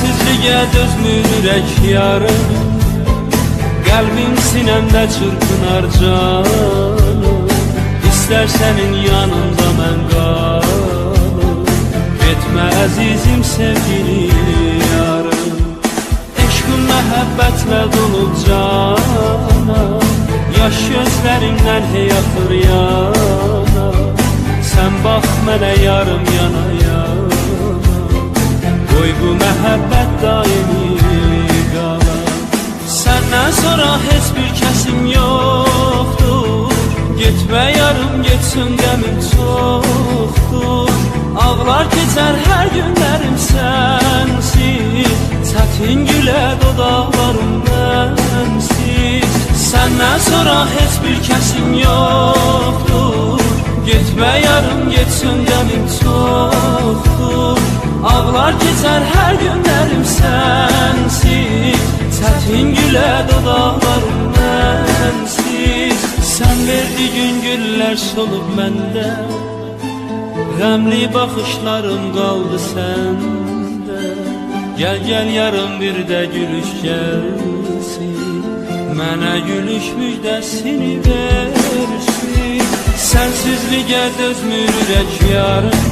Sensizliğe dözmür ürək yarım, qəlbim sinəmdə çırpınar canım. İstər sənin yanında mən qalım, getmə əzizim sevgili yarım. Eşqim məhəbbətlə dolub canım, yaş gözlərimdən hey axır yana. Sən bax mənə yarım yana yana, qoy bu məhəbbət daimi qala. Səndən sonra heç bir kəsim yoxdur, getmə yarım getsin qəmim çoxdur. Ağlar keçər hər günlərim sənsiz, çətin gülə dodaqlarım mənsiz. Səndən sonra heç bir kəsim yoxdur, getmə yarım getsin qəmim çoxdur. Ağlar keçər hər günlərim sənsiz, çətin gülə dodaqlarım mənsiz. Sən verdiyin güllər solub məndə, qəmli baxışlarım qaldı səndə. Gəl gəl yarım bir də gülüş gəlsin, mənə gülüş müjdəsini versin. Sənsizliğe dözmür ürək yarım,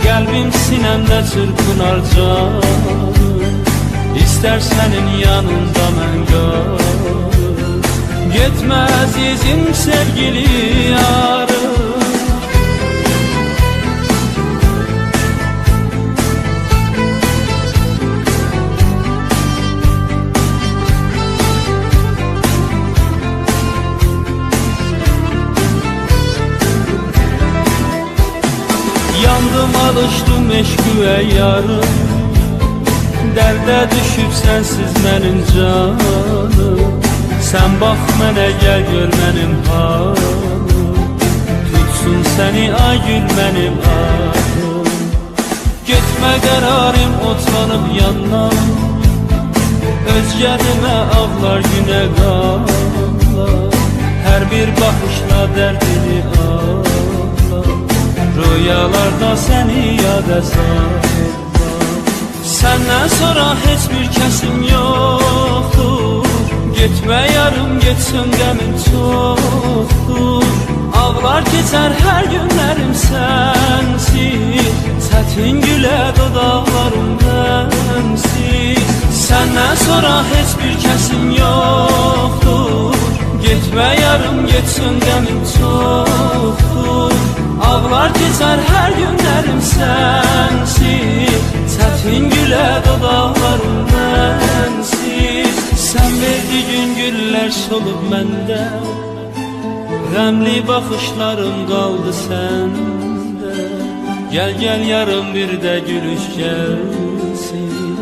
qəlbim sinəmdə çırpınar canım. İstər sənin yanında mən qalım, getmə əzizim sevgili yarım. Yandım alışdım eşküyə yarım, dərdə düşüb sənsiz mənim canım. Sən bax mənə gəl gör mənim halım, tutsun səni ay gül mənim adım. Getmə qərarım otlanıb yandan, özgərimə ağlar günə qallar. Hər bir baxışla dərdini ağlar, rüyalarda səni yada sallar. Səndən sonra heç bir kəsim yoxdur, getmə yarım getsin qəmim çoxdur. Ağlar keçər hər günlərim sənsiz, çətin gülə dodaqlarım mənsiz. Səndən sonra heç bir kəsim yoxdur, getmə yarım getsin qəmim çoxdur. Ağlar keçər hər günlərim sənsiz, çətin gülə dodaqlarım mənsiz. Sən verdiyin güllər solub məndə, qəmli baxışlarım qaldı səndə. Gəl gəl yarım bir də gülüş gəlsin,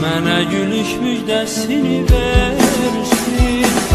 mənə gülüş müjdəsini versin.